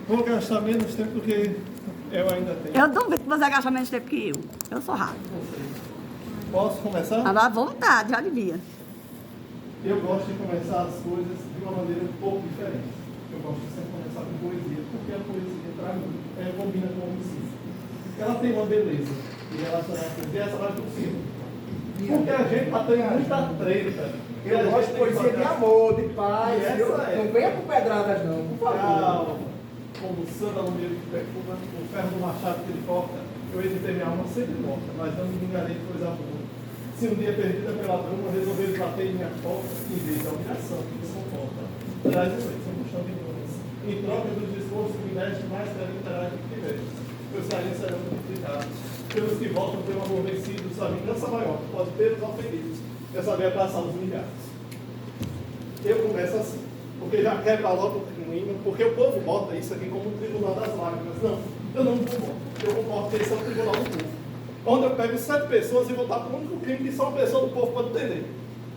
Vou gastar menos tempo do que eu ainda tenho. Eu duvido que você gasta menos tempo que eu. Eu sou rápido. Posso começar? À vontade, já devia. Eu gosto de começar as coisas de uma maneira um pouco diferente. Eu gosto de sempre começar com poesia, porque a poesia, para mim, combina com o homicídio. Ela tem uma beleza em relação à poesia, essa vai por cima. Porque a gente está tendo muita treta. Eu gosto de poesia de amor, de paz. Não venha com pedradas, não, por favor. Como o sândalo dele que perfuma, o ferro do machado que ele corta, eu hesitei minha alma sempre morta, mas não me vingarei de coisa boa. Se um dia perdida pela bruma, resolver bater em minha porta, em vez da humilhação que me suporta, traz o leite, um puxão de brumas. Em troca dos discursos que me deste, mais carinho terá que tiveste. Meus carinhos serão multiplicados. Pelos que voltam pelo amor vencido, sua vingança maior, pode ter os ofendidos, é saber abraçar os humilhados. Eu começo assim, porque já quebra logo o clima, porque o povo bota isso aqui como o tribunal das lágrimas. Não, eu não concordo. Eu concordo que esse é o tribunal do povo. Onde eu pego 7 pessoas e vou dar para o único crime que só uma pessoa do povo pode entender: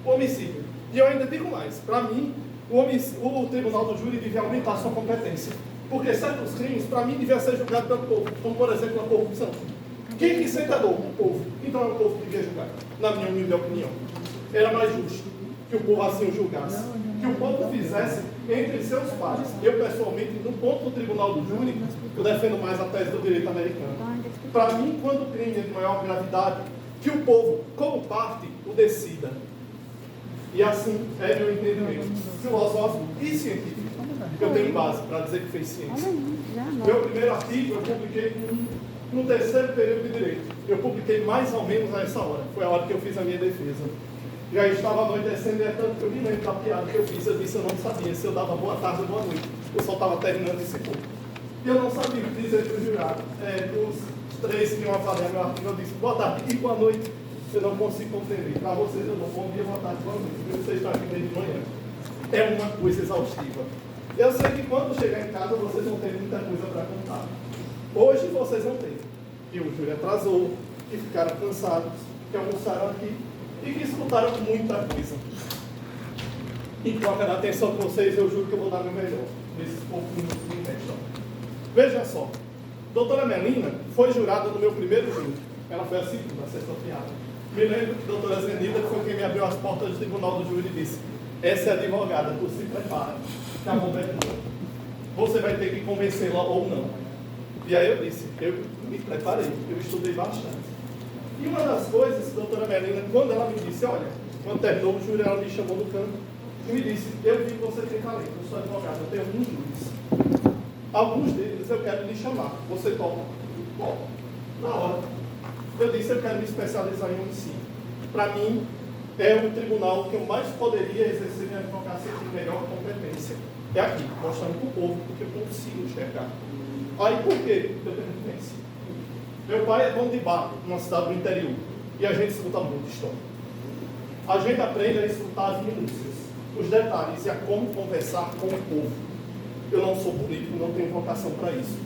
o homicídio. E eu ainda digo mais: para mim, o tribunal do júri devia aumentar sua competência. Porque certos crimes, para mim, deviam ser julgados pelo povo, como por exemplo a corrupção. Quem que sente a dor? O povo. Então é o povo que devia julgar, na minha humilde opinião. Era mais justo que o povo assim o julgasse. Que o povo fizesse entre seus pares. Eu, pessoalmente, no ponto do tribunal do júri, eu defendo mais a tese do direito americano. Para mim, quando o crime é de maior gravidade, que o povo, como parte, o decida. E assim é meu entendimento filosófico e científico. Eu tenho base para dizer que fez ciência. Meu primeiro artigo eu publiquei no terceiro período de direito. Eu publiquei mais ou menos a essa hora. Foi a hora que eu fiz a minha defesa. Já estava anoitecendo, é tanto que eu me lembro da piada que eu fiz. Eu disse, eu não sabia se eu dava boa tarde ou boa noite. O sol estava terminando esse pouco. E eu não sabia dizer para o jurado. Os 3 que iam avaliar meu artigo, eu disse, boa tarde e boa noite. Eu não consigo compreender. Para vocês eu dou bom dia, boa tarde, boa noite. Vocês estão aqui desde manhã. É uma coisa exaustiva. Eu sei que quando chegar em casa vocês vão ter muita coisa para contar. Hoje vocês vão ter. Que o júri atrasou, que ficaram cansados, que almoçaram aqui e que escutaram muita coisa. E com a atenção de vocês, eu juro que eu vou dar meu melhor nesses poucos minutos que me restam. Veja só, doutora Melina foi jurada no meu primeiro júri. Ela foi a segunda, a sexta piada. Me lembro que a doutora Zenilda foi quem me abriu as portas do tribunal do júri e disse: essa é a advogada, tu se prepara, que a bomba é tua. Você vai ter que convencê-la ou não. E aí eu disse, eu me preparei, eu estudei bastante. E uma das coisas, doutora Melina, quando ela me disse, olha, quando terminou o júri, ela me chamou no canto e me disse, eu vi que você tem talento, eu sou advogado, eu tenho alguns júris. Alguns deles eu quero lhe chamar, você topa? Topa. Na hora. Eu disse, eu quero me especializar em homicídio. Para mim, é o tribunal que eu mais poderia exercer minha advocacia com melhor competência. É aqui, mostrando para o povo, porque eu consigo enxergar. Aí por quê? Eu tenho vivência. Meu pai é dono de bar, numa cidade do interior, e a gente escuta muita história. A gente aprende a escutar as minúcias, os detalhes e a como conversar com o povo. Eu não sou político, não tenho vocação para isso.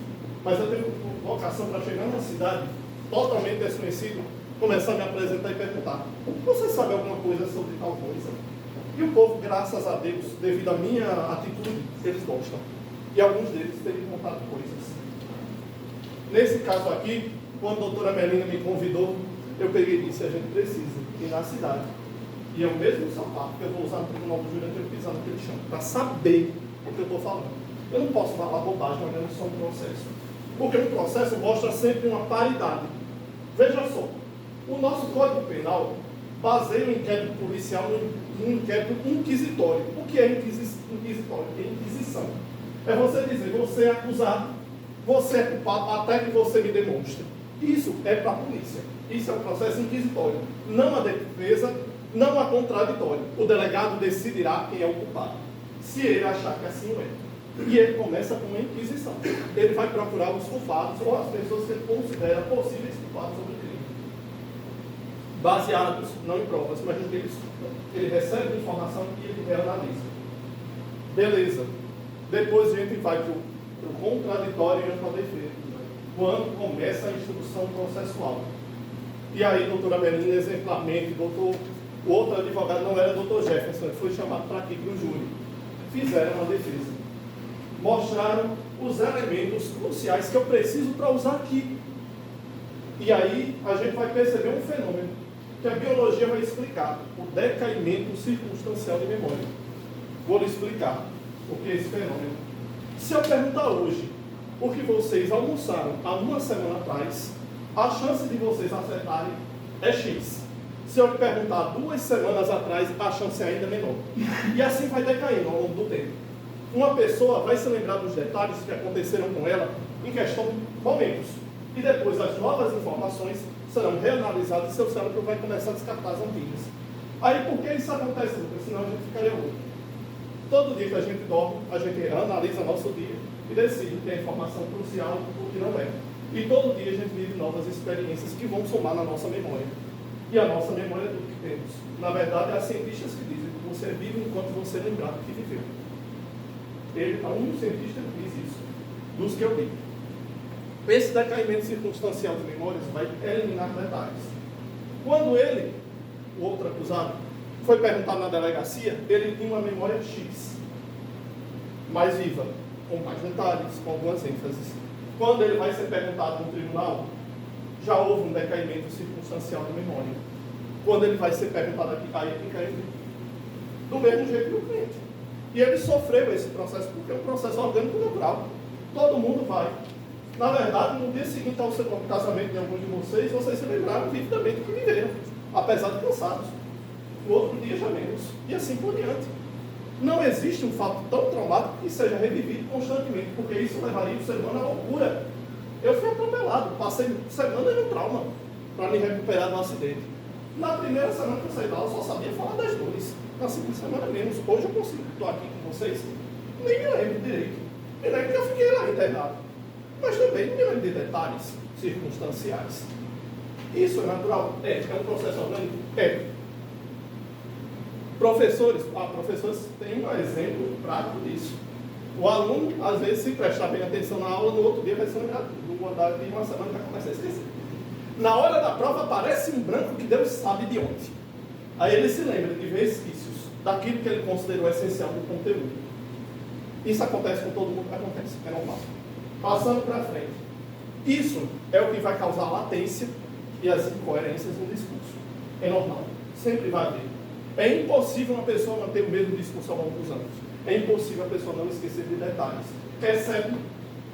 Mas eu tenho vocação para chegar numa cidade totalmente desconhecida, começar a me apresentar e perguntar: você sabe alguma coisa sobre tal coisa? E o povo, graças a Deus, devido à minha atitude, eles gostam. E alguns deles têm me contado coisas. Nesse caso aqui, quando a doutora Melina me convidou, eu peguei e disse: a gente precisa ir na cidade. E é o mesmo sapato que eu vou usar no tribunal do júri antes de pisar naquele chão, para saber o que eu estou falando. Eu não posso falar bobagem olhando só um processo. Porque um processo mostra sempre uma paridade. Veja só, o nosso Código Penal baseia o inquérito policial num inquérito inquisitório. O que é inquisitório? É inquisição. É você dizer, você é acusado, você é culpado até que você me demonstre. Isso é para a polícia. Isso é um processo inquisitório. Não a defesa, não a contraditório. O delegado decidirá quem é o culpado, se ele achar que assim é. E ele começa com uma inquisição. Ele vai procurar os culpados ou as pessoas que ele considera possíveis culpados sobre o crime. Baseados, não em provas, mas no que ele escuta. Ele recebe a informação e ele reanalisa. Beleza. Depois a gente vai para o contraditório e para a defesa. Quando começa a instrução processual. E aí, doutora Melina, exemplarmente, o outro advogado não era doutor Jefferson, ele foi chamado para aqui para o júri. Fizeram uma defesa. mostraram os elementos cruciais que eu preciso para usar aqui. E aí a gente vai perceber um fenômeno que a biologia vai explicar: o decaimento circunstancial de memória. Vou lhe explicar o que é esse fenômeno. Se eu perguntar hoje o que vocês almoçaram há uma semana atrás, a chance de vocês acertarem é X. Se eu perguntar 2 semanas atrás, a chance é ainda menor. E assim vai decaindo ao longo do tempo. Uma pessoa vai se lembrar dos detalhes que aconteceram com ela em questão de momentos. E depois as novas informações serão reanalisadas e seu cérebro vai começar a descartar as antigas. Aí por que isso acontece, Lucas? Senão a gente ficaria louco. Todo dia que a gente dorme, a gente analisa nosso dia e decide o que é informação crucial e o que não é. E todo dia a gente vive novas experiências que vão somar na nossa memória. E a nossa memória é tudo que temos. Na verdade, há cientistas que dizem que você vive enquanto você lembrar do que viveu. Há um cientista que diz isso, dos que eu vi. Esse decaimento circunstancial de memórias vai eliminar detalhes. Quando ele, o outro acusado, foi perguntado na delegacia, ele tinha uma memória X, mais viva, com mais detalhes, com algumas ênfases. Quando ele vai ser perguntado no tribunal, já houve um decaimento circunstancial de memória. Quando ele vai ser perguntado aqui, aí ele caiu do mesmo jeito que o cliente. E ele sofreu esse processo, porque é um processo orgânico natural. Todo mundo vai. Na verdade, no dia seguinte ao seu casamento de alguns de vocês se lembraram vividamente do que viveram, apesar de cansados. No outro dia já menos. E assim por diante. Não existe um fato tão traumático que seja revivido constantemente, porque isso levaria o ser humano à loucura. Eu fui atropelado, passei semanas no trauma para me recuperar do acidente. Na primeira semana que eu saí da aula, eu só sabia falar das dores. Na segunda semana menos. Hoje eu consigo, estou aqui com vocês, nem me lembro direito. Me lembro que eu fiquei lá internado. Mas também não me lembro de detalhes circunstanciais. Isso é natural? É um processo orgânico? É. Professores têm um exemplo prático disso. O aluno, às vezes, se prestar bem atenção na aula, no outro dia vai se lembrar tudo. De uma semana já começa a esquecer. Na hora da prova aparece um branco que Deus sabe de onde. Aí ele se lembra de resquícios daquilo que ele considerou essencial do conteúdo. Isso acontece com todo mundo? Acontece, é normal. Passando para frente. Isso é o que vai causar latência e as incoerências no discurso. É normal. Sempre vai haver. É impossível uma pessoa manter o mesmo discurso ao longo dos anos. É impossível a pessoa não esquecer de detalhes. Exceto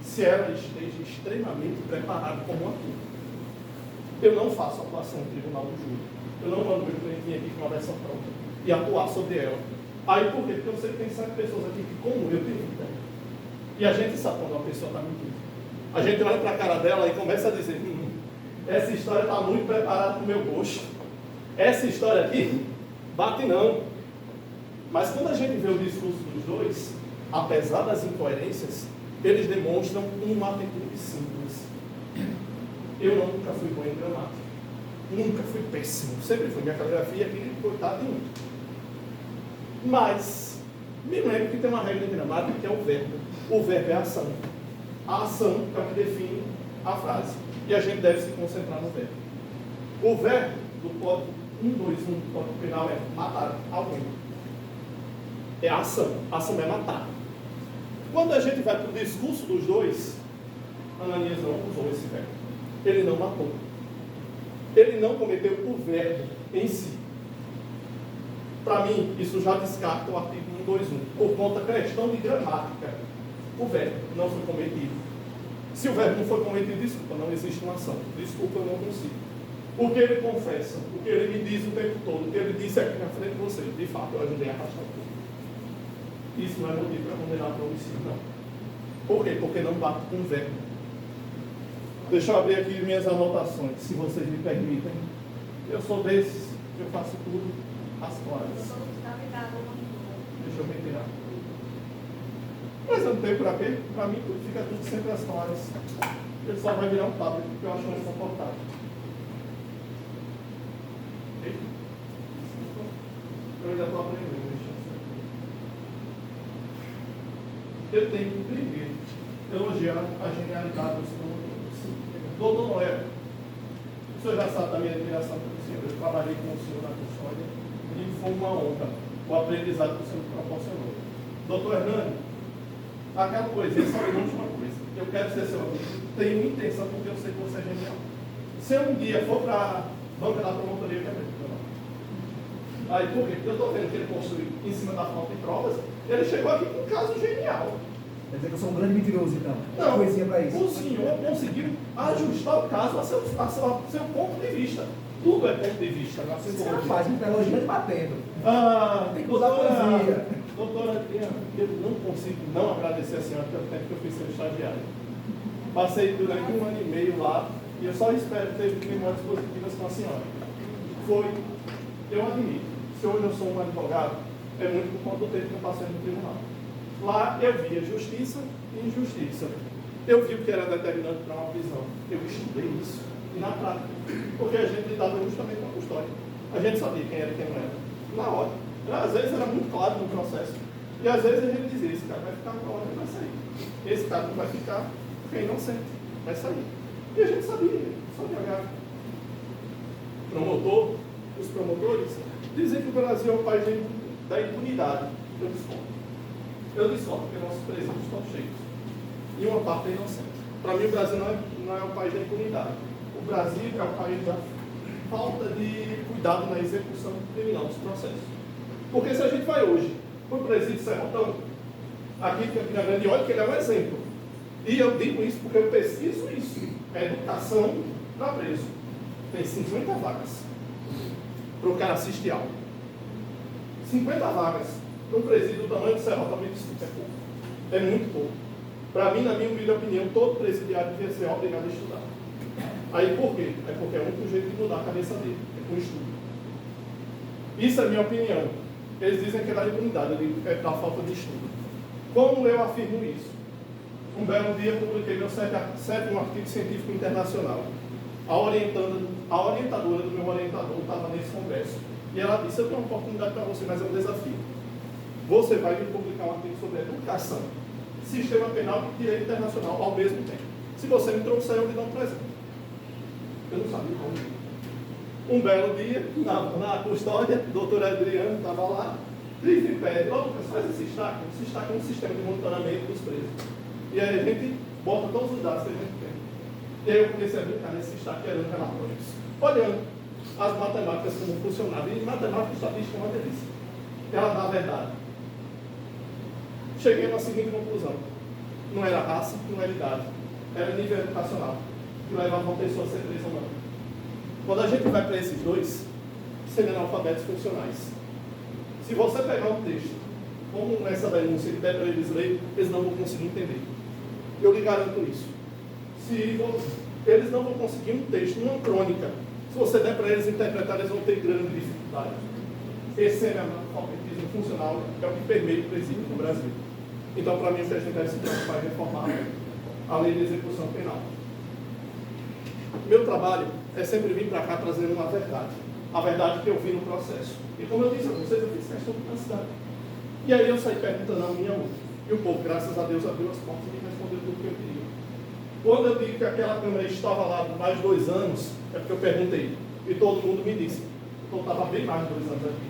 se ela esteja extremamente preparada como um ator. Eu não faço atuação no tribunal do júri. Eu não mando meu cliente aqui com uma versão pronta e atuar sobre ela. Aí por quê? Porque eu sei que tem 5 pessoas aqui que, como eu, têm vida. E a gente sabe quando uma pessoa está mentindo. A gente olha para a cara dela e começa a dizer: essa história está muito preparada para o meu gosto. Essa história aqui, bate não. Mas quando a gente vê o discurso dos dois, apesar das incoerências, eles demonstram uma atitude simples. Eu nunca fui bom em gramática. Nunca fui péssimo. Sempre fui. Minha caligrafia aqui, coitado de mim. Mas, me lembro que tem uma regra em gramática que é o verbo. O verbo é a ação. A ação é o que define a frase. E a gente deve se concentrar no verbo. O verbo do código 121 do código penal é matar alguém. É a ação. A ação é matar. Quando a gente vai para o discurso dos dois, Ananias não usou esse verbo. Ele não matou. Ele não cometeu o verbo em si. Para mim, isso já descarta o artigo 121, por conta da questão de gramática. O verbo não foi cometido. Se o verbo não foi cometido, desculpa, não existe uma ação. Desculpa, eu não consigo. O que ele confessa, o que ele me diz o tempo todo, o que ele disse aqui na frente de vocês, de fato, eu ajudei a arrastar o corpo. Isso não é motivo para condenar para homicídio, não. Por quê? Porque não bate com o verbo. Deixa eu abrir aqui minhas anotações, se vocês me permitem. Eu sou desses, eu faço tudo às claras. Deixa eu retirar. Mas eu não tenho para quê? Para mim fica tudo sempre às claras. Ele só vai virar um tablet, porque eu acho mais confortável. Eu ainda estou aprendendo. Eu tenho que primeiro elogiar a genialidade dos promotores. Doutor Noé, o senhor já sabe da minha admiração pelo senhor. Eu trabalhei com o senhor na custódia e foi uma honra o aprendizado que o senhor proporcionou. Doutor Hernani, aquela coisa, só me uma coisa. Eu quero ser seu amigo, tenho intenção porque eu sei que você é genial. Se eu um dia for para a banca da promotoria, eu quero ver. Aí, por quê? Porque eu estou vendo que ele possui, em cima da falta de provas, ele chegou aqui com um caso genial. Quer dizer que eu sou um grande mentiroso, então. Não, Poesia para isso. o senhor conseguiu ajustar o caso a seu ponto de vista. Tudo é ponto de vista na Você psicologia. rapaz, me está elogiando e batendo. Tem que usar poesia. Doutora Adriana, eu não consigo não agradecer a senhora pelo tempo que eu fiz seu estagiário. Passei durante 1 ano e meio lá e eu só espero ter memórias positivas com a senhora. Eu admito, se hoje eu sou um advogado, é muito por conta do tempo que eu passei no tribunal. Lá eu via justiça e injustiça. Eu vi o que era determinante para uma prisão. Eu estudei isso. E na prática, porque a gente lidava justamente com a custódia. A gente sabia quem era e quem não era. Na hora. Às vezes era muito claro no processo. E às vezes a gente dizia, esse cara vai ficar na hora e vai sair. Esse cara não vai ficar porque é inocente. Vai sair. E a gente sabia, só de olhar. Os promotores dizem que o Brasil é o país da impunidade. Eu discordo, porque nossos presídios estão cheios. E uma parte é inocente. Para mim, o Brasil não é o país da impunidade. O Brasil é o país da falta de cuidado na execução criminal dos processos. Porque se a gente vai hoje para o presídio Serrotão, aqui em Campina Grande, olha que ele é um exemplo. E eu digo isso porque eu pesquiso isso. É educação para preso. Tem 50 vagas para o cara assistir aula. 50 vagas para um presídio do tamanho do Serrotão, me desculpa, é pouco. É muito pouco. Para mim, na minha humilde opinião, todo presidiário devia ser obrigado a estudar. Aí por quê? É porque é o único jeito de mudar a cabeça dele, é com estudo. Isso é minha opinião. Eles dizem que é da impunidade, eu digo que é da falta de estudo. Como eu afirmo isso? Um belo dia publiquei meu 7º artigo científico internacional. A orientadora do meu orientador estava nesse congresso. E ela disse, eu tenho uma oportunidade para você, mas é um desafio. Você vai me publicar um artigo sobre educação, sistema penal e direito internacional ao mesmo tempo. Se você me trouxer, eu lhe dou um presente. Eu não sabia como. Um belo dia, na custódia, a doutora Adriana estava lá, livre e pede, Lucas, faz esse destaque. Esse destaque é um sistema de monitoramento dos presos. E aí a gente bota todos os dados que a gente tem. E aí eu comecei a brincar nesse destaque, gerando relatórios. Olhando as matemáticas como funcionavam. E matemática e estatística é uma delícia. Ela dá a verdade. Cheguei na seguinte conclusão. Não era raça, não era idade. Era nível educacional. Que levava uma pessoa a ser presa ou não. Quando a gente vai para esses dois, sendo analfabetos funcionais. Se você pegar um texto, como nessa denúncia que der para eles lerem, eles não vão conseguir entender. Eu lhe garanto isso. Eles não vão conseguir um texto, uma crônica. Se você der para eles interpretar, eles vão ter grande dificuldade. Esse analfabetismo funcional é o que permeia o presídio no Brasil. Então, para mim, o que a gente deve se preocupar é reformar a lei de execução penal. Meu trabalho é sempre vir para cá trazendo uma verdade. A verdade que eu vi no processo. E como eu disse a vocês, eu fiz questão de cidade. E aí eu saí perguntando a minha outra. E o povo, graças a Deus, abriu as portas e me respondeu tudo o que eu queria. Quando eu digo que aquela câmera estava lá por mais de 2 anos, é porque eu perguntei. E todo mundo me disse. Então estava bem mais de 2 anos aqui.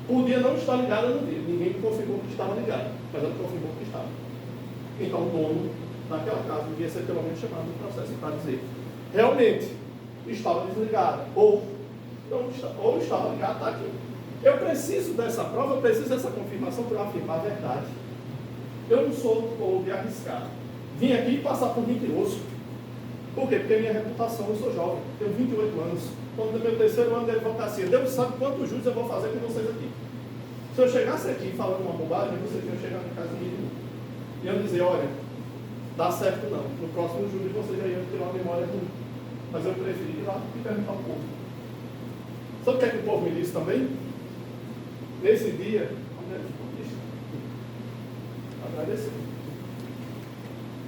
Podia não estar ligada no dia. Ninguém me confirmou que estava ligado. Mas ela confirmou que estava. Então o dono daquela casa devia ser pelo menos chamado no processo para dizer. Realmente estava desligada. Ou estava ligado, está aqui. Eu preciso dessa prova, eu preciso dessa confirmação para afirmar a verdade. Eu não sou do povo de arriscar. Vim aqui passar por mentiroso. Por quê? Porque minha reputação, eu sou jovem, tenho 28 anos. Estou no meu 3º ano de advocacia. Deus sabe quantos juros eu vou fazer com vocês aqui. Se eu chegasse aqui falando uma bobagem, vocês iam chegar na casa e iam dizer, olha, dá certo não. No próximo júri vocês já iam ter uma memória ruim. Mas eu preferi ir lá e perguntar ao povo. Sabe o que é que o povo me disse também? Nesse dia, agradeceu.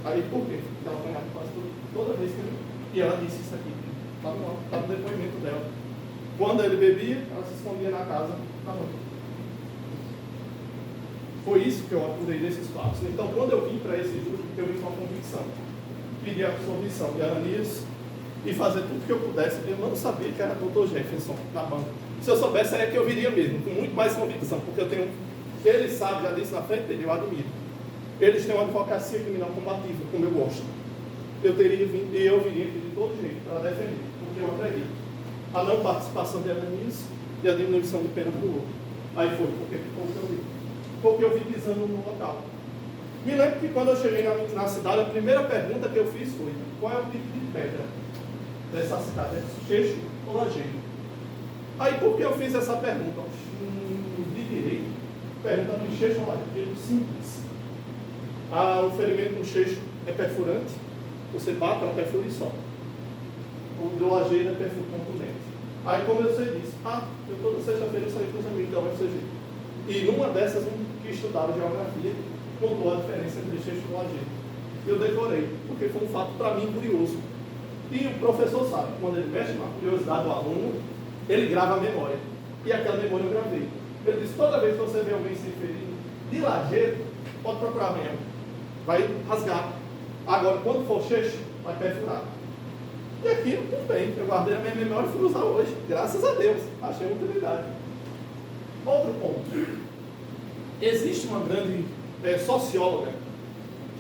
Aí por quê? Porque ela apanhava quase toda vez que ele... E ela disse isso aqui. Está no depoimento dela. Quando ele bebia, ela se escondia na casa na noite. Foi isso que eu apurei desses fatos. Então, quando eu vim para esse júri, eu vim com a convicção. Pedi a absolvição de Ananias e fazer tudo que eu pudesse. Eu não sabia que era Dr. Jefferson na banca. Se eu soubesse, é que eu viria mesmo, com muito mais convicção, porque eu tenho... Ele sabe, já disse na frente dele, eu admiro. Eles têm uma advocacia criminal combativa, como eu gosto. Eu viria aqui de todo jeito para defender, porque eu acredito. A não participação de Ananias e a diminuição de pena do outro. Aí foi, porque eu vi pisando no local. Me lembro que quando eu cheguei na cidade, a primeira pergunta que eu fiz foi: qual é o tipo de pedra dessa cidade? É xixo ou lajeiro? Aí por que eu fiz essa pergunta? De direito, pergunta do xixo ou lajeiro? Porque simples. O ferimento no xixo é perfurante, você bate, ela perfura e só. O do lajeiro é perfuro contundente. Aí, como eu sei disso, eu toda sexta-feira saí com os amigos da UFCG. E numa dessas, um que estudava geografia, contou a diferença entre xixo e lajeiro. Eu decorei, porque foi um fato para mim curioso. E o professor sabe, quando ele mexe na curiosidade do aluno, ele grava a memória. E aquela memória eu gravei. Ele disse: toda vez que você vê alguém se ferir de lajeiro, pode procurar amanhã. Vai rasgar. Agora, quando for xixo, vai perfurar. E aquilo, tudo bem. Eu guardei a minha memória e fui usar hoje. Graças a Deus. Achei uma utilidade. Outro ponto. Existe uma grande socióloga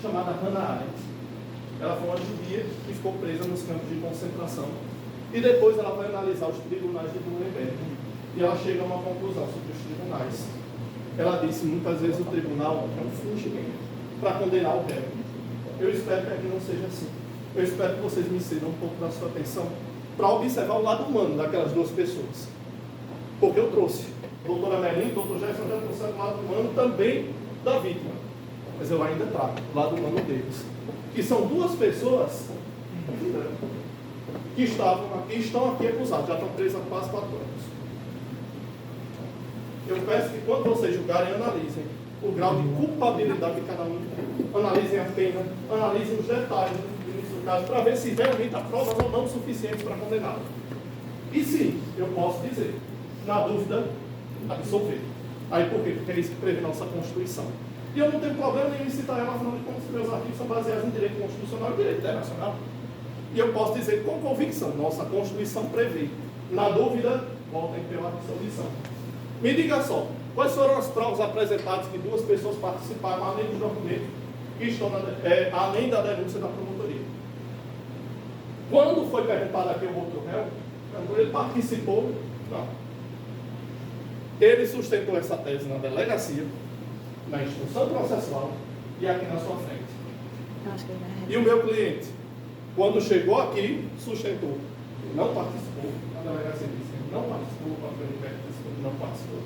chamada Hannah Arendt. Ela foi uma judia que ficou presa nos campos de concentração. E depois ela vai analisar os tribunais de Nuremberg. E ela chega a uma conclusão sobre os tribunais. Ela disse: muitas vezes o tribunal é um fingimento para condenar o réu. Eu espero que aqui não seja assim. Eu espero que vocês me cedam um pouco da sua atenção para observar o lado humano daquelas duas pessoas. Porque eu trouxe. Doutora Melinda, doutor Gerson já trouxeram o lado humano também da vítima. Mas eu ainda trago o lado humano deles. Que são duas pessoas que estão aqui acusadas, já estão presas há quase 4 anos. Eu peço que quando vocês julgarem, analisem o grau de culpabilidade de cada um, analisem a pena, analisem os detalhes do caso, para ver se realmente há provas ou não suficientes para condená-lo. E sim, eu posso dizer, na dúvida, absolver. Aí por quê? Porque é isso que prevê nossa Constituição. E eu não tenho problema nenhum em citar ela, afinal de contas, meus artigos são baseados em direito constitucional e direito internacional. E eu posso dizer com convicção, nossa Constituição prevê. Na dúvida, votem pela absolvição. Me diga só, quais foram as provas apresentadas que 2 pessoas participaram, além dos documentos que estão além da denúncia da promotoria? Quando foi perguntado aqui o outro réu, ele participou? Não. Ele sustentou essa tese na delegacia, na instrução processual e aqui na sua frente. E o meu cliente, quando chegou aqui, sustentou. Ele não participou, a delegacia disse que não participou, o papel de perto disse que não participou.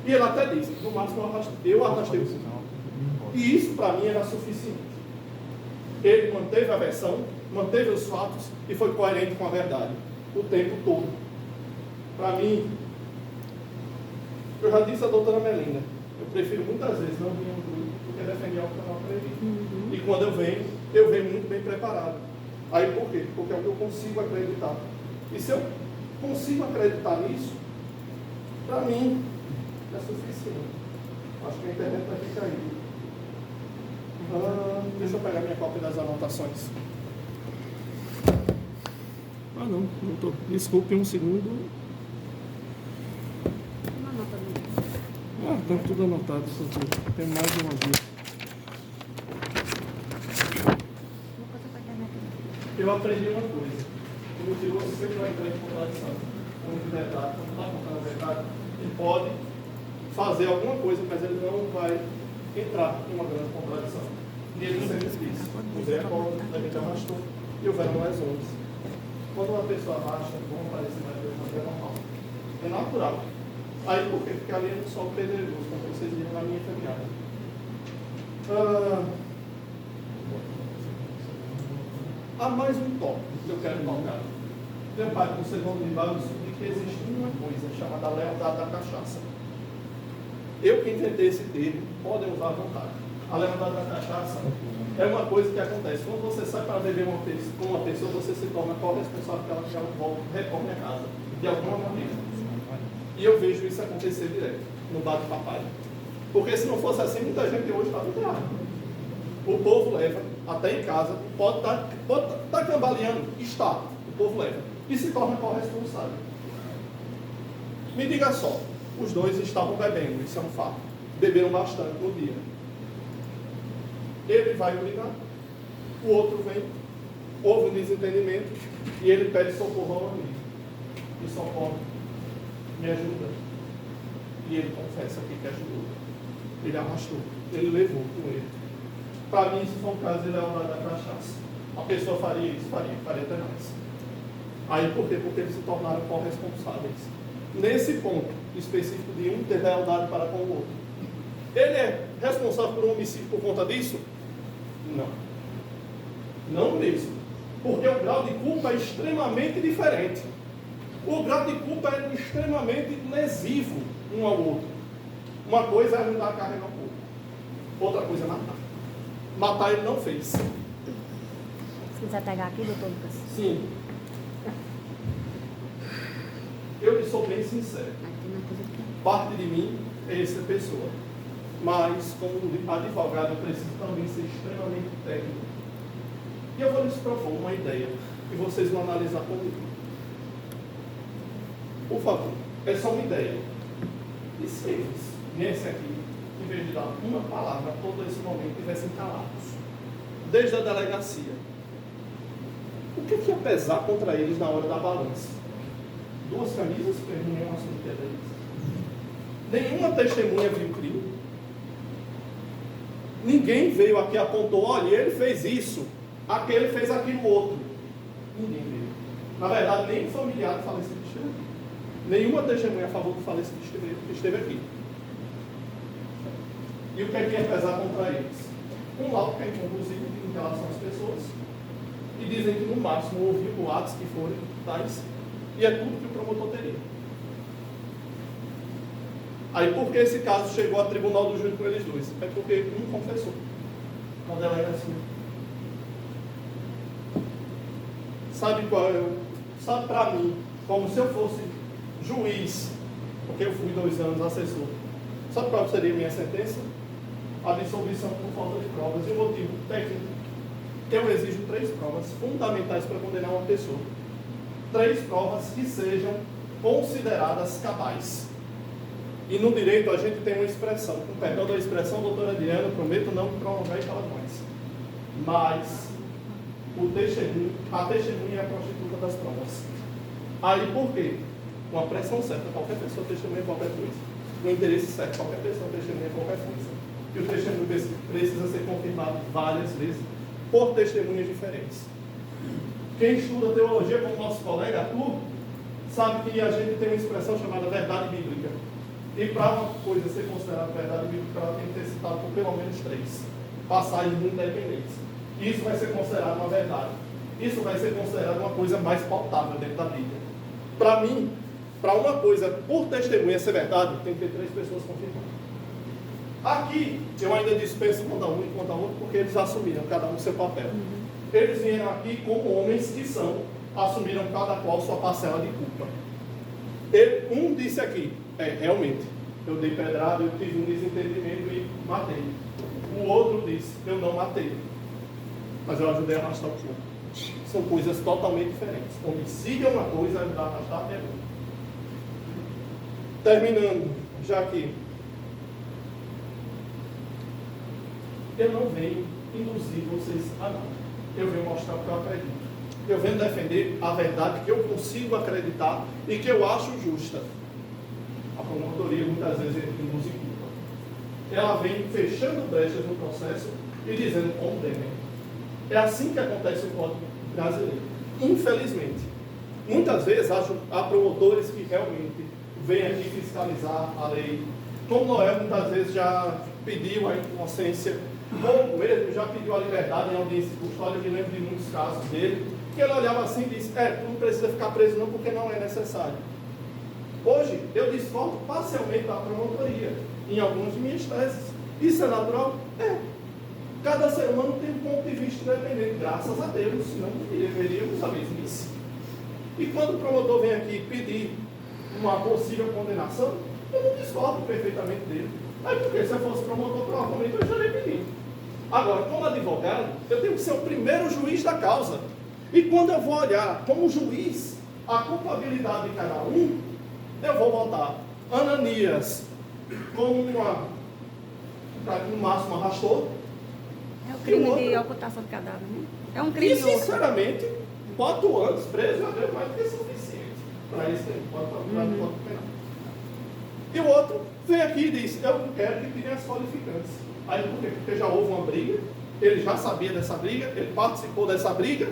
E ele até disse que no máximo eu arrastei o sinal. E isso para mim era suficiente. Ele manteve a versão, manteve os fatos e foi coerente com a verdade o tempo todo. Para mim, eu já disse à doutora Melinda, eu prefiro muitas vezes não vir a um grupo do que defender algo que eu não acredito. E quando eu venho muito bem preparado. Aí por quê? Porque é o que eu consigo acreditar. E se eu consigo acreditar nisso, para mim é suficiente. Acho que a internet vai ficar aí. Deixa eu pegar minha cópia das anotações. Não estou. Desculpe um segundo. Está tudo anotado. Tem mais de uma vez. Eu aprendi uma coisa. O mentiroso sempre vai entrar em contradição. Quando está contando a verdade, ele pode fazer alguma coisa, mas ele não vai entrar em uma grande contradição. E ele sempre diz: o Zé Paulo também arrastou e o velho mais 11. Quando uma pessoa arrasta, vão aparecer mais vezes, mas é normal. É natural. Aí por quê? Porque ali é um solo pedregoso, como vocês viram na minha caminhada. Há mais um tópico que eu quero tocar. Meu pai, vocês vão lembrar de que existe uma coisa chamada lealdade da cachaça. Eu que inventei esse termo, podem usar à vontade. A lealdade da cachaça é uma coisa que acontece. Quando você sai para beber com uma pessoa, você se torna corresponsável pela que ela volta, retorne a casa, de alguma maneira. E eu vejo isso acontecer direto, no bar de papai. Porque se não fosse assim, muita gente hoje está muito errado. O povo leva até em casa, pode estar cambaleando, está, o povo leva, e se torna corresponsável. Me diga só, os dois estavam bebendo, isso é um fato. Beberam bastante no dia. Ele vai brigar, o outro vem, houve um desentendimento e ele pede socorro ao amigo. E socorro, me ajuda. E ele confessa aqui que ajudou. Ele arrastou, ele levou com ele. Para mim, isso foi um caso de lealdade da cachaça. A pessoa faria isso? Faria até mais. Aí por quê? Porque eles se tornaram corresponsáveis. Nesse ponto específico de um ter lealdade para com o outro. Ele é responsável por um homicídio por conta disso? Não. Não mesmo. Porque o grau de culpa é extremamente diferente. O grau de culpa é extremamente lesivo um ao outro. Uma coisa é ajudar a carregar o corpo. Outra coisa é matar. Matar ele não fez. Se quiser pegar aqui, doutor Lucas. Sim. Eu lhe sou bem sincero. Parte de mim é essa pessoa. Mas, como advogado, eu preciso também ser extremamente técnico. E eu vou lhes propor uma ideia que vocês vão analisar comigo. Por favor, é só uma ideia. E se eles, nesse aqui, em vez de dar uma palavra, todo esse momento, estivessem calados? Desde a delegacia. O que ia pesar contra eles na hora da balança? 2 camisas, porque nenhum assunto que é deles. Nenhuma testemunha viu o crime. Ninguém veio aqui e apontou, olha, ele fez isso, aquele fez aquilo outro. Ninguém veio. Na verdade, nem o familiar do falecido esteve aqui. Nenhuma testemunha a favor do falecido esteve aqui. E o que é pesar contra eles? Um laudo que é inconclusivo em relação às pessoas. E dizem que no máximo ouviu boatos que forem tais. E é tudo que o promotor teria. Aí por que esse caso chegou ao tribunal do júri com eles dois? É porque um confessou. Na delegacia. Sabe qual é? Sabe para mim, como se eu fosse juiz, porque eu fui 2 anos assessor. Sabe qual seria a minha sentença? Absolvição por falta de provas. E o motivo técnico, eu exijo 3 provas fundamentais para condenar uma pessoa. 3 provas que sejam consideradas cabais. E no direito a gente tem uma expressão, com perdão da expressão, doutora Adriana, prometo não me prolongar e falar mais. Mas a testemunha é a prostituta das provas. Aí por quê? Com a pressão certa, qualquer pessoa testemunha qualquer coisa. No interesse certo, qualquer pessoa testemunha qualquer coisa. E o testemunho precisa ser confirmado várias vezes por testemunhas diferentes. Quem estuda teologia, como nosso colega Arthur, sabe que a gente tem uma expressão chamada verdade bíblica. E para uma coisa ser considerada verdade bíblica, ela tem que ter citado por pelo menos 3 passagens independentes. E isso vai ser considerado uma verdade. Isso vai ser considerado uma coisa mais pautável dentro da Bíblia. Para mim, para uma coisa por testemunha ser verdade, tem que ter 3 pessoas confirmando. Aqui, eu ainda dispenso contra um e contra outro, porque eles assumiram cada um seu papel. Eles vieram aqui como homens que são, assumiram cada qual sua parcela de culpa. Um disse aqui, realmente, eu dei pedrada, eu tive um desentendimento e matei. O outro disse, eu não matei, mas eu ajudei a arrastar o corpo. São coisas totalmente diferentes. Homicídio é uma coisa, ajudar a arrastar é outra. Terminando, já aqui. Eu não venho induzir vocês a nada. Eu venho mostrar o que eu acredito. Eu venho defender a verdade que eu consigo acreditar e que eu acho justa. A promotoria muitas vezes induz em culpa. Ela vem fechando brechas no processo e dizendo condenem. É assim que acontece no Código Brasileiro. Infelizmente. Muitas vezes há promotores que realmente vêm aqui fiscalizar a lei. Como Noel muitas vezes já pediu a inocência, como mesmo já pediu a liberdade em audiência de custódia, eu me lembro de muitos casos dele, que ele olhava assim e disse, tu não precisa ficar preso não, porque não é necessário. Hoje, eu discordo parcialmente da promotoria, em algumas de minhas teses. Isso é natural? Cada ser humano tem um ponto de vista independente, graças a Deus, senão deveríamos a mesmice. E quando o promotor vem aqui pedir uma possível condenação, eu não discordo perfeitamente dele. Aí porque se eu fosse promotor, provavelmente eu já ia pedir. Agora, como advogado, eu tenho que ser o primeiro juiz da causa. E quando eu vou olhar como juiz a culpabilidade de cada um, eu vou botar Ananias como no máximo arrastou, É o E crime outro- de ocultação de cadáver, né? É um E, crime outro. sinceramente, 4 anos preso já deu mais do que suficiente para isso aí, para o Código Penal. E o outro vem aqui e diz, eu não quero que tirem as qualificantes. Aí por quê? Porque já houve uma briga, ele já sabia dessa briga, ele participou dessa briga.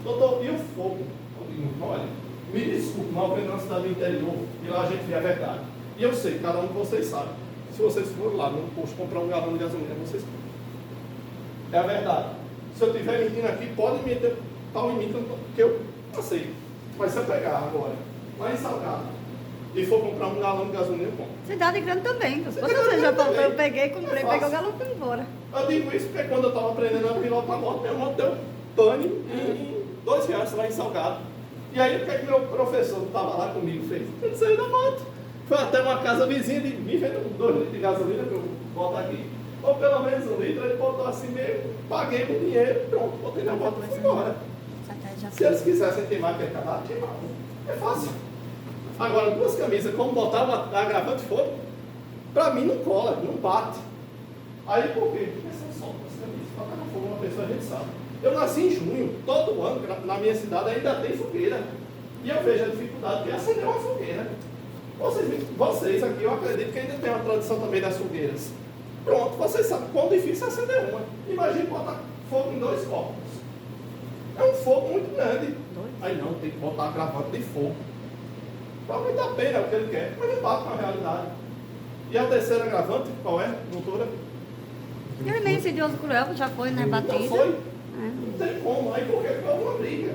Doutor, e o fogo? Eu digo, olha, me desculpe, mas eu venho numa cidade do interior e lá a gente vê a verdade. E eu sei, cada um de vocês sabe. Se vocês forem lá no posto comprar um galão de gasolina, vocês é a verdade. Se eu estiver mentindo aqui, pode meter pau em mim, que eu aceito. Mas se eu pegar agora, lá em Salgado, e for comprar um galão de gasolina, eu compro. Cidade grande também. Quando Cidade você já grande faltou, também. eu peguei, comprei, É peguei o fácil. galão e fui embora. Eu digo isso porque quando eu estava aprendendo a pilotar moto, minha moto deu pane em R$2 lá em Salgado. E aí o que é que meu professor que estava lá comigo fez? Ele saiu da moto. Foi até uma casa vizinha de mim, vendo 2 litros de gasolina, que eu boto aqui. Ou pelo menos 1 litro, ele botou assim mesmo, paguei o dinheiro, pronto, botei na moto e fui embora. Se eles quisessem queimar aquele cadastro, queimavam. É fácil. Agora, 2 camisas, como botar o agravante fogo, para mim não cola, não bate. Aí por quê? Porque são só 2 camisas. Para tacar fogo uma pessoa a gente sabe. Eu nasci em junho, todo ano, na minha cidade ainda tem fogueira. E eu vejo a dificuldade de acender uma fogueira. Vocês aqui, eu acredito que ainda tem uma tradição também das fogueiras. Pronto, vocês sabem quão difícil é acender uma. Imagine botar fogo em 2 copos. É um fogo muito grande. Aí não, tem que botar agravante de fogo. Vale muito a pena, é o que ele quer, mas não bate com a realidade. E a terceira agravante, qual é, doutora? Ele nem insidioso cruel, já foi, né? Batida. Não foi. É. Não tem como. Aí por quê? Porque houve uma briga.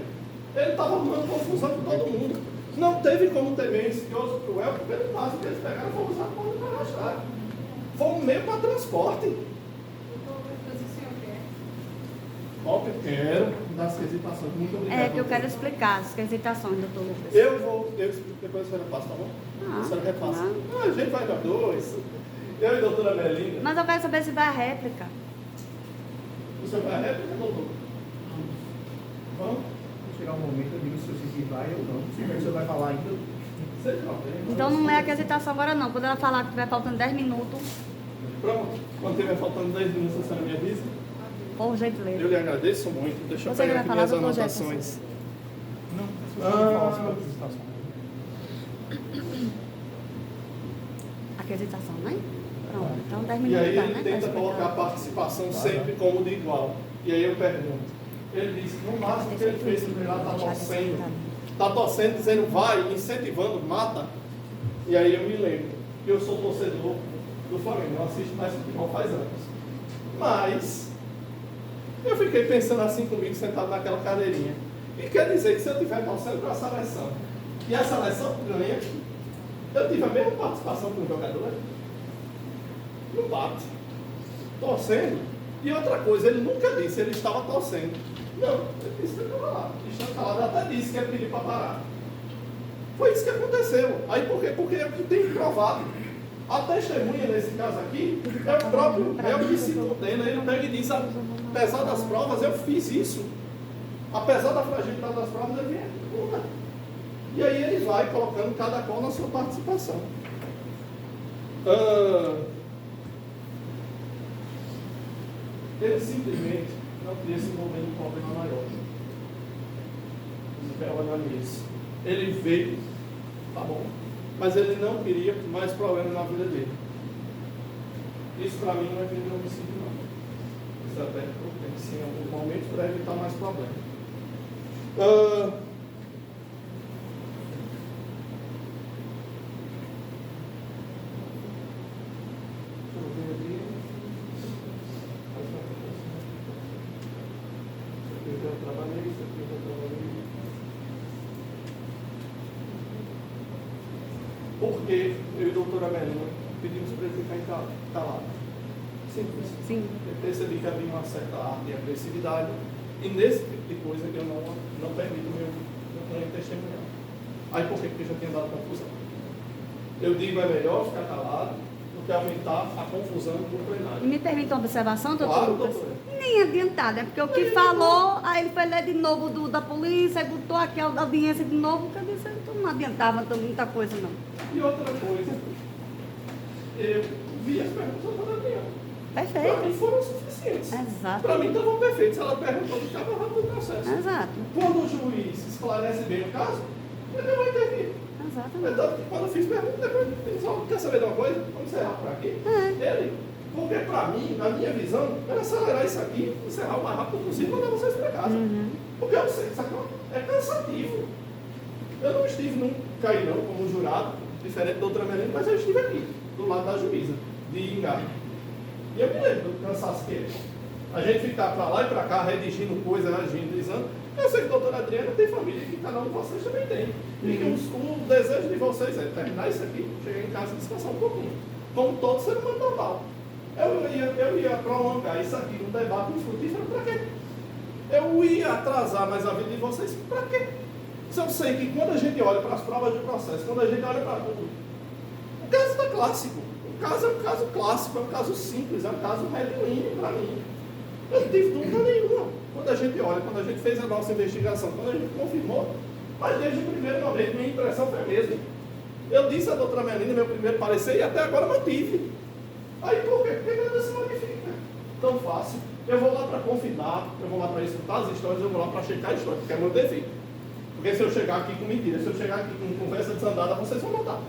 Ele estava arrumando confusão com todo mundo. Não teve como ter meio insidioso cruel, porque no caso que eles pegaram foi usar a porta para arrastar. Foi um meio para transporte. Ó, que eu quero das requisitações. Muito obrigado. É que eu quero explicar as requisitações, doutor Lucas. Eu explico, depois a senhora passa, tá bom? Ah, A senhora repassa. não. A gente vai dar 2. Eu e a doutora Melinda. Mas eu quero saber se vai a réplica. O senhor vai a réplica, doutor? Vamos? Quando chegar um momento, eu digo se você vai ou não. Se a pessoa vai falar ainda. Vocês não, né? Então não é a requisitação agora não. Quando ela falar que estiver faltando 10 minutos, Pronto. Quando tiver faltando 10 minutos, a senhora me avisa. por gentileza. Eu lhe agradeço muito. Deixa eu Você pegar vai aqui falar, minhas doutor anotações. Não, se você Ah. não falar sobre a apresentação. A requisitação, né? Pronto. Então 10 E minutos aí dá, ele né? tenta Pra colocar a explicar. participação sempre como de igual. E aí eu pergunto. Ele disse, no máximo que ele fez foi lá, está torcendo. Está torcendo, dizendo vai, incentivando, mata. E aí eu me lembro que eu sou torcedor do Flamengo, eu assisto mais futebol faz anos. Mas eu fiquei pensando assim comigo, sentado naquela cadeirinha. E quer dizer que se eu estiver torcendo para a seleção e a seleção ganha, eu tive a mesma participação com o jogador? Não bate. Torcendo. E outra coisa, ele nunca disse, ele estava torcendo. Não, ele disse que ele estava lá. Cristiano Calado até disse que ele pediu para parar. Foi isso que aconteceu. Aí por quê? Porque é o que tem provado. A testemunha nesse caso aqui é o próprio réu que se condena. Ele pega e diz, apesar das provas, eu fiz isso. Apesar da fragilidade das provas, ele vem conta. E aí ele vai colocando cada qual na sua participação. Ele simplesmente não queria se envolver num problema maior. Ele veio, tá bom, mas ele não queria mais problemas na vida dele. Isso para mim não é crime de homicídio, não. Isso até tem que sim, em algum momento para evitar mais problemas. Deixa eu ver aqui. Isso aqui eu trabalhei, isso aqui eu trabalhei. Porque eu e a doutora Melina pedimos para ele ficar calado. Simples. Sim. Eu percebi que havia uma certa arte e agressividade. E nesse tipo de coisa eu não permito meu testemunhar. Aí por quê? Porque já tinha dado confusão. Eu digo, é melhor ficar calado do que aumentar a confusão do E plenário. me permite uma observação, doutor Claro, Lucas? doutora. Nem adiantado, é porque o que falou, aí ele foi ler de novo da polícia, aí botou aqui a audiência de novo, que eu disse, então não adiantava muita coisa não. E outra coisa, eu vi as perguntas do Daniel. Para Perfeito. mim foram suficientes. Exato. Para mim estavam perfeitos. Se ela perguntou, estava rápido o processo. Exato. Quando o juiz esclarece bem o caso, ele vai intervir. Exatamente. Então, quando eu fiz pergunta, depois ele só quer saber de uma coisa? Vamos encerrar por aqui? Ele, porque para mim, na minha visão, era acelerar isso aqui, encerrar o mais rápido possível e mandar vocês para casa. Porque eu sei que isso aqui é cansativo. Eu não estive num cairão como jurado, diferente da doutora Melina, mas eu estive aqui, do lado da juíza, de Engar. E eu me lembro do cansaço que é. A gente ficar para lá e para cá, redigindo coisas, agindo, exame. Eu sei que a doutora Adriana tem família e que cada um de vocês também tem. E que o desejo de vocês é terminar isso aqui, chegar em casa e descansar um pouquinho. Como todo ser humano normal. Eu ia prolongar isso aqui no debate infrutífero para quê? Eu ia atrasar mais a vida de vocês para quê? Se eu sei que quando a gente olha para as provas de processo, quando a gente olha para tudo, o caso está clássico. O caso é um caso clássico, é um caso simples, é um caso retilíneo para mim. Eu não tive dúvida nenhuma. Quando a gente olha, quando a gente fez a nossa investigação, quando a gente confirmou, mas desde o primeiro momento minha impressão foi a mesma. Eu disse à doutora Melina, meu primeiro parecer, e até agora mantive. Aí por quê? Porque nada se modifica. Tão fácil. Eu vou lá para confirmar, eu vou lá para escutar as histórias, eu vou lá para checar a história, porque é meu dever. Porque se eu chegar aqui com mentira, se eu chegar aqui com conversa desandada, vocês vão notar.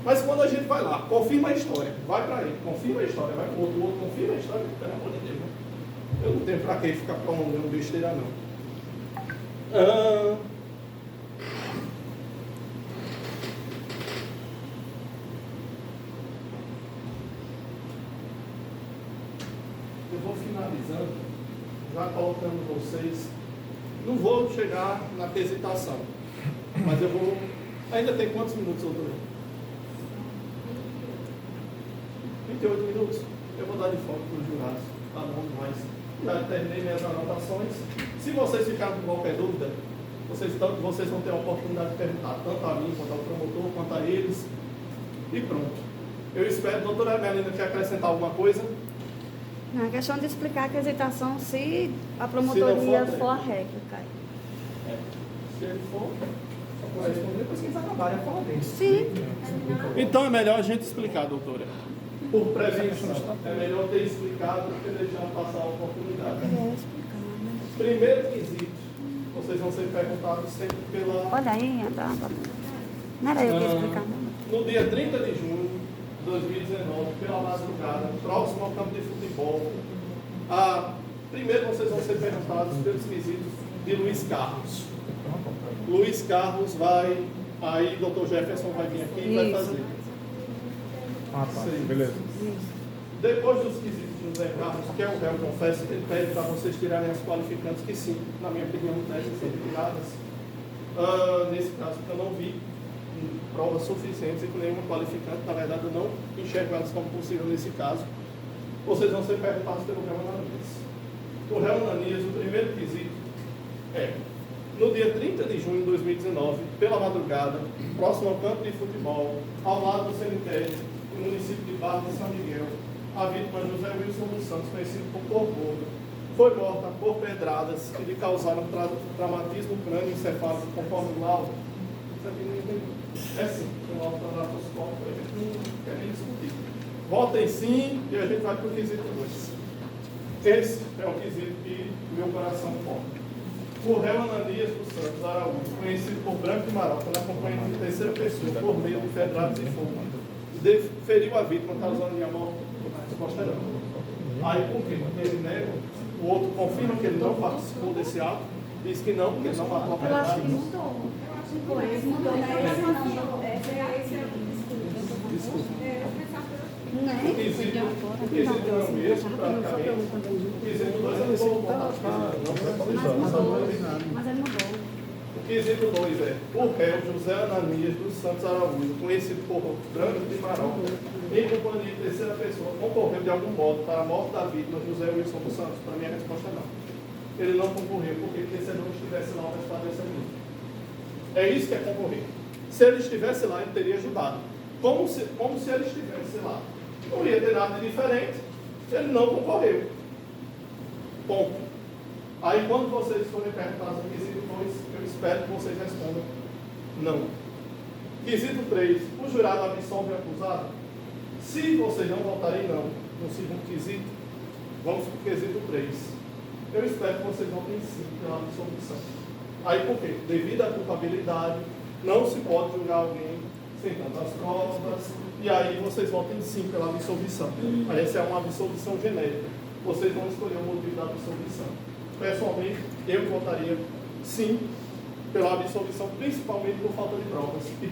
Mas quando a gente vai lá, confirma a história, vai para ele, confirma a história, vai para o outro, confirma a história, pelo amor de Deus, né? Eu não tenho para que ficar prolongando besteira, não. Eu vou finalizando, já colocando vocês. Não vou chegar na quesitação, mas eu vou. Ainda tem quantos minutos, doutor? 28 minutos. Eu vou dar de foco para os jurados, tá bom demais. Já terminei minhas anotações. Se vocês ficarem com qualquer dúvida, vocês vão ter a oportunidade de perguntar tanto a mim, quanto ao promotor, quanto a eles. E pronto. Eu espero, doutora Melina, quer acrescentar alguma coisa? Não, é questão de explicar a quesitação se a promotoria Se não for a réplica. Se ele for. Só para responder depois que eles acabarem a fala deles. Sim. Então é melhor a gente explicar, doutora. Por prevenção. É melhor ter explicado do que deixar passar a oportunidade. Primeiro quesito, vocês vão ser perguntados sempre pela. Olha aí, não era eu que ia explicar, não. No dia 30 de junho de 2019, pela madrugada, próximo ao campo de futebol, primeiro vocês vão ser perguntados pelos quesitos de Luiz Carlos. Luiz Carlos vai, aí o doutor Jefferson vai vir aqui e vai fazer. Tá, beleza. Depois dos quesitos de José Carlos, que é o réu, confesso, ele pede para vocês tirarem as qualificantes que sim, na minha opinião, devem ser tiradas. Nesse caso, que eu não vi provas suficientes e com nenhuma qualificante, na verdade eu não enxergo elas como possível nesse caso. Vocês vão ser perguntados pelo réu Ananias. O réu Ananias, o primeiro quesito é: no dia 30 de junho de 2019, pela madrugada, próximo ao campo de futebol, ao lado do cemitério, no município de Barra de São Miguel, a vítima José Wilson dos Santos, conhecido por Corcova, foi morta por pedradas que lhe causaram traumatismo crânioencefálico, conforme o laudo. Isso aqui não entendi. É sim, tem um laudo tradatoscópico, a gente não quer nem discutir. Votem sim e a gente vai para o quesito 2. Esse é o quesito que meu coração toca. O réu Ananias dos Santos Araújo, conhecido por Branco e Maroca, na companhia de terceira pessoa, por meio de pedradas e fogo, feriu a vítima, causando-lhe a morte. A resposta é não. Aí por quê? Porque ele nega, o outro confirma que ele não participou desse ato, diz que não, porque ele não matou a Eu acho que pedrada. mudou. Desculpa. Né? O quesito é o mesmo, praticamente. O quesito 2 eu não vou voltar Mas ele mudou. O quesito 2 é: o réu José Ananias dos Santos Araújo, conhecido por Branco de Maroca, em companhia de terceira pessoa, concorreu de algum modo para a morte da vítima José Wilson dos Santos? Para mim a resposta é não. Ele não concorreu porque se ele não estivesse lá, o esclarecimento. É isso que é concorrer. Se ele estivesse lá, ele teria ajudado. Como se ele estivesse lá. Não ia ter nada de diferente. Ele não concorreu. Ponto. Aí quando vocês forem perguntados no quesito 2, eu espero que vocês respondam não. Quesito 3, o jurado absolve o acusado? Se vocês não votarem não no segundo quesito, Vamos para o quesito 3. Eu espero que vocês votem sim pela absolvição. Aí por quê? Devido à culpabilidade, não se pode julgar alguém sem tantas provas, e aí vocês votem sim pela absolvição. Aí essa é uma absolvição genérica. Vocês vão escolher o motivo da absolvição. Pessoalmente, eu votaria sim pela absolvição, principalmente por falta de provas e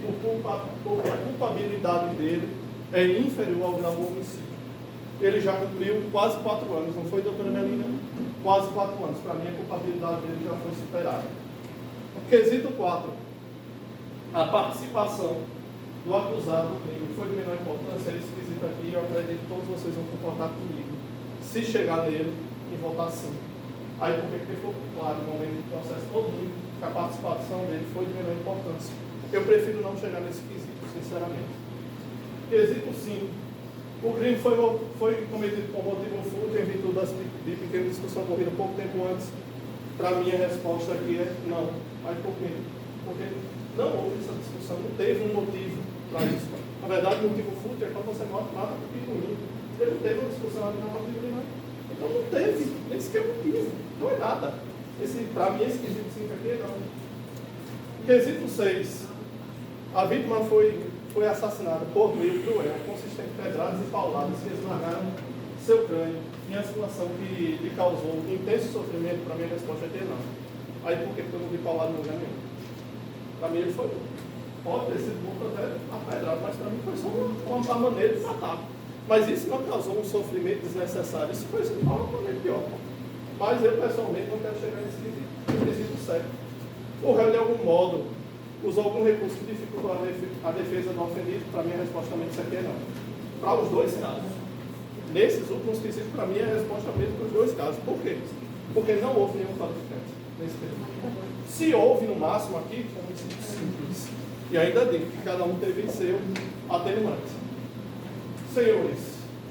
porque a culpabilidade dele é inferior ao grau do homicídio. Ele já cumpriu quase 4 anos, não foi, doutora Melina? Quase 4 anos. Para mim, a culpabilidade dele já foi superada. Quesito 4. A participação do acusado no crime foi de menor importância. Esse quesito aqui, eu acredito que todos vocês vão concordar comigo. Se chegar nele, e votar sim. Aí, porque ficou claro no momento do processo todo mundo que a participação dele foi de menor importância. Eu prefiro não chegar nesse quesito, sinceramente. Quesito 5. O crime foi cometido por motivo furto em virtude de pequena discussão ocorrida pouco tempo antes. Para mim, a resposta aqui é não. Mas por quê? Porque não houve essa discussão, não teve um motivo para isso. Na verdade, o motivo furto é quando você mata o picuinho. Ele não teve uma discussão ali na família, não. Então não teve, nem sequer motivo. Não é nada. Para mim, esse quesito 5 aqui é não. Quesito 6. A vítima foi assassinada por meio cruel, consistente em pedradas e pauladas que esmagaram seu crânio em uma situação que lhe causou intenso sofrimento. Para mim, a resposta é não. Aí por que eu não vi paulado no lugar nenhum? Para mim, ele foi. Pode ter sido morto até a pedrada, mas para mim foi só uma maneira de matar. Mas isso não causou um sofrimento desnecessário. Isso foi uma maneira pior. Mas eu, pessoalmente, não quero chegar nesse quesito. No quesito certo. O réu, de algum modo, usou algum recurso que dificultou a defesa do ofendido. Para mim, a resposta também disso aqui é não. Para os dois casos. Nesses últimos quesitos, para mim, a resposta mesmo para os dois casos. Por quê? Porque não houve nenhum qualificante nesse período. Se houve, no máximo, aqui, foi um quesito simples. E ainda digo que cada um teve seu atenuante. Senhores,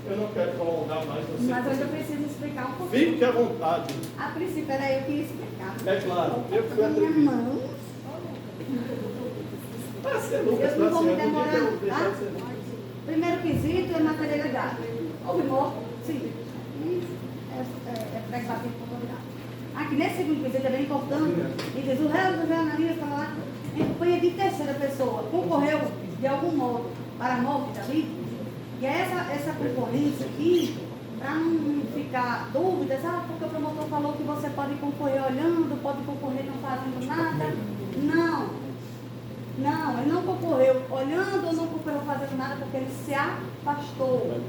eu não quero prolongar mais você. Mas eu ainda preciso explicar um pouquinho. Fique à vontade. A princípio era eu que ia explicar. É claro, eu fui Minha atrevido. mão. Para ser Lucas, Eu não vou me para ser, demorar, eu deixar tá? de ser Lucas. Primeiro quesito é materialidade. Houve morte? Sim. E é pré-batido por autoridade. Aqui, nesse segundo quesito é bem importante. Ele diz, o réu do jornalista lá, em companhia de terceira pessoa, concorreu de algum modo para a morte da vítima. E essa concorrência aqui, para não ficar dúvidas, porque o promotor falou que você pode concorrer olhando, pode concorrer não fazendo nada. Não, ele não concorreu olhando ou não concorreu fazendo nada, porque ele se afastou.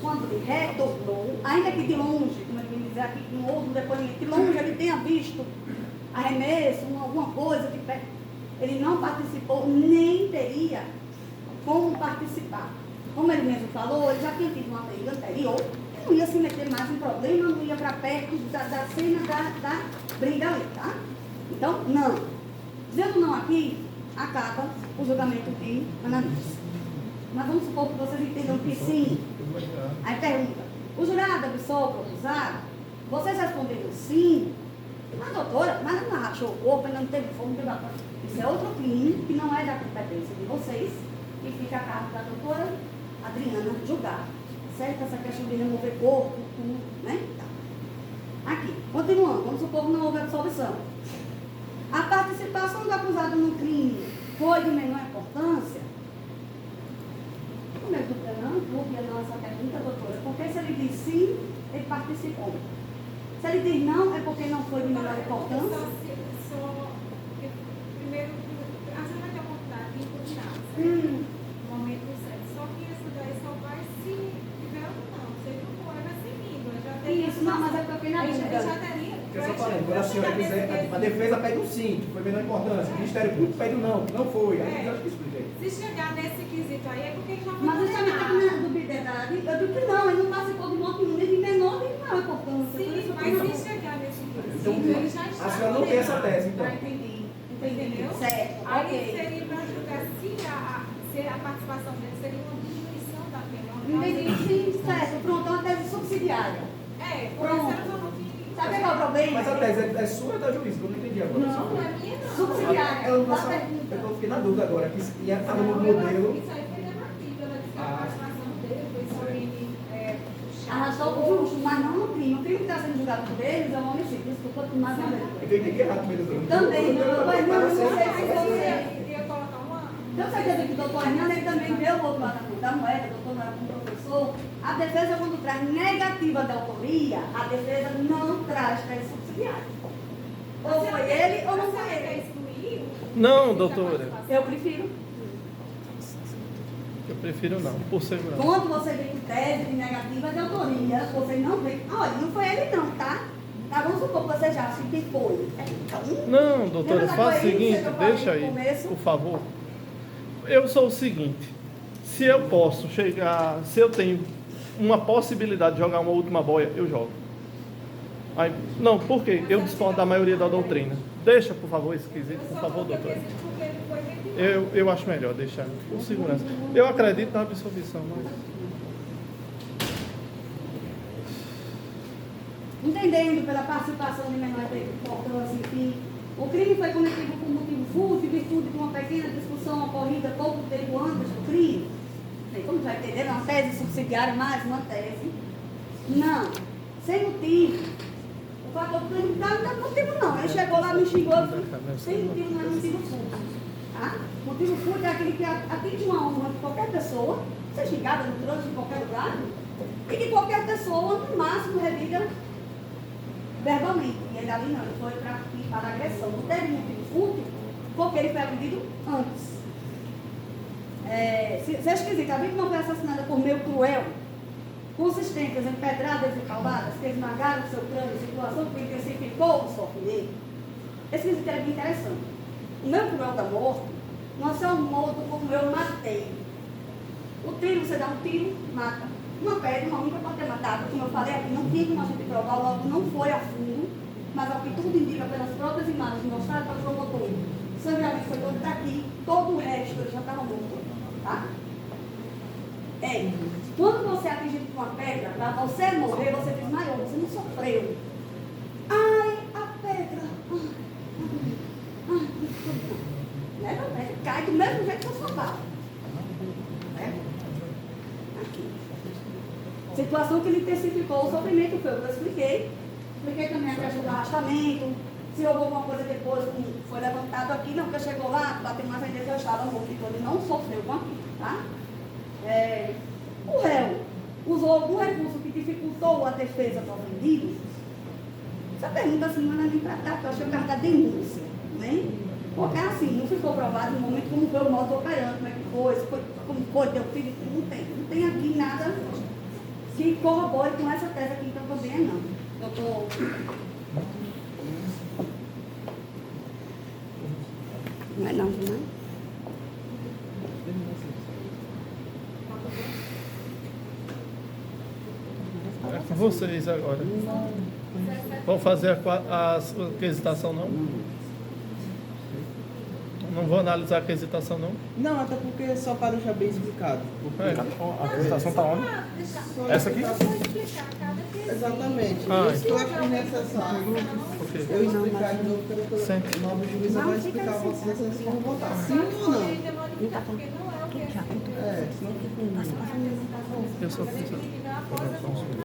Quando ele retornou, ainda que de longe, como ele vem dizer aqui, um outro depoimento, de longe ele tenha visto arremesso, alguma coisa de perto, ele não participou, nem teria como participar. Como ele mesmo falou, ele já tinha tido uma briga anterior, ele não ia se meter mais em problema, não ia para perto da cena da briga ali, tá? Então, não. Dizendo não aqui, acaba o julgamento de Ananias. Mas vamos supor que vocês entendam que sim. Aí pergunta, o jurado absolve o acusado? Vocês responderam sim. Mas doutora, mas não rachou o corpo, ainda não teve fogo, não teve a... Isso é outro crime que não é da competência de vocês, que fica a cargo da doutora Adriana julgar. Certo? Essa questão de remover corpo, tudo, né? Tá. Aqui, continuando, vamos supor que não houve absolvição. A participação do acusado no crime foi de menor importância? Como é dúvida não? Dúvida não essa pergunta, doutora. Porque se ele diz sim, ele participou. Se ele diz não, é porque não foi de menor importância? Primeiro, a gente vai ter a oportunidade de impugnar, no momento certo. Só que esse daí só vai se tiver ou não. Se ele não for, vai ser lindo. Isso, não, mas é porque eu fiquei na dúvida. Ele já teria. Eu só falei, quando a senhora quiser, a defesa pede um sim, que foi menor importância. O Ministério Público pede um não, que não foi. Aí eu acho que expliquei. Se chegar nesse quesito aí, é porque ele já foi Mas isso condenado. também está na dubiedade. Eu digo que não, ele não participou de modo nenhum, nem de menor nem de maior importância. Sim, mas se chegar nesse Então, quesito, ele já está a senhora não tem essa condenado. tese, então. Entendi. Entendeu? Certo, Aí ok. seria para julgar se a participação dele seria uma diminuição da pena. Entendi, sim, certo. Pronto, é uma tese subsidiária. É, por Pronto. isso ela falou que... Sabe qual é o problema? Mas a tese é sua ou é da juíza? Que eu não entendi agora. Não, Não é minha, não. subsidiária. Eu Dá pergunta. fiquei na dúvida agora, que estava no Não, modelo. isso aí foi negativo. Ela disse que a participação dele foi só ele puxar. Arrastou o justo, mas não no crime. O está sendo julgado por eles é um homicídio. Desculpa, mais uma vez. Eu entendi errado também, doutor. Também, doutor Hernando, não sei se você... Ia colocar uma... Tenho certeza que o doutor Hernando ele também deu o outro lado da moeda, o doutor não era como professor. A defesa, quando traz negativa de autoria, a defesa não traz crédito subsidiário. Ou foi ele ou não foi ele. Não, doutora. Eu prefiro. Eu prefiro não, por segurança. Quando você vem com tese de negativa de autoria, você não vem. Olha, não foi ele não, tá? Tá, vamos supor que você já acha que foi. Então, Não, doutora, lembra faça o daquela seguinte, coisa que eu falei deixa no aí, começo? por favor. Eu sou o seguinte, se eu posso chegar, se eu tenho uma possibilidade de jogar uma última boia, eu jogo. Aí, não, por quê? Eu discordo da maioria da doutrina. Deixa, por favor, esse quesito, por favor, doutora. Eu acho melhor deixar, por segurança. Eu acredito na absolvição, mas... Entendendo pela participação de menores de importância, enfim, o crime foi cometido por motivo fútil em virtude de uma pequena discussão ocorrida pouco tempo antes do crime. Bem, como vai entender, é uma tese subsidiária, mais uma tese. Não, sem motivo. O fator do crime não é motivo não. Ele chegou lá, me xingou, sem motivo não é motivo fútil. Tá? Motivo fútil é aquele que atinge uma honra de qualquer pessoa, ser xingada no trânsito, em qualquer lugar, e que qualquer pessoa, no máximo, revida verbalmente. E ele ali não, ele foi para agressão. Não teve motivo fútil, porque ele foi agredido antes. Se é esquisito, a vítima foi assassinada por meio cruel, consistentes em pedradas e calvadas que esmagaram o seu crânio, situação que intensificou o sofrimento. Esse quesito é bem interessante. O meu cruel da morte não é só um modo como eu matei. O tiro, você dá um tiro, mata. Uma pedra, uma única pode ter matado. Como eu falei aqui, não tinha como a gente provar, logo não foi a fundo, mas ao que tudo indica pelas próprias imagens mostradas para o promotor. O sangramento foi todo daqui, todo o resto ele já estava morto. Tá? Quando você é atingido com uma pedra, para você morrer, você desmaiou, você não sofreu. Ai, a pedra. Leva a pedra, cai do mesmo jeito que a sua bala. Aqui. Situação que ele intensificou o sofrimento, foi o que eu expliquei. Expliquei também a questão do arrastamento. Se houve alguma coisa depois, como foi levantado aqui, não, porque chegou lá, bateu mais ainda, já estava morto, então ele não sofreu com aquilo, tá? O réu usou algum recurso que dificultou a defesa do ofendido? Essa pergunta assim não é nem para cá, porque eu acho que é o caso da denúncia, né? Porque assim, não ficou provado no momento como foi o modo operante, como é que foi, como foi, deu filho, não tem aqui nada que corrobore com essa tese aqui, então também não. Doutor. Não é não, não? É com vocês agora. Vão fazer a requisitação, não? Não vou analisar a requisitação, não? Não, até porque só para deixar bem explicado. A apresentação está onde? Essa aqui? Exatamente. Ah, Isso que eu acho necessário. Ok. Eu explicar de novo, porque o Sente. nobre juiz vai explicar a vocês se vocês vão votar sim ou não. Porque não é o que é. Senão fica um... Eu sou professor.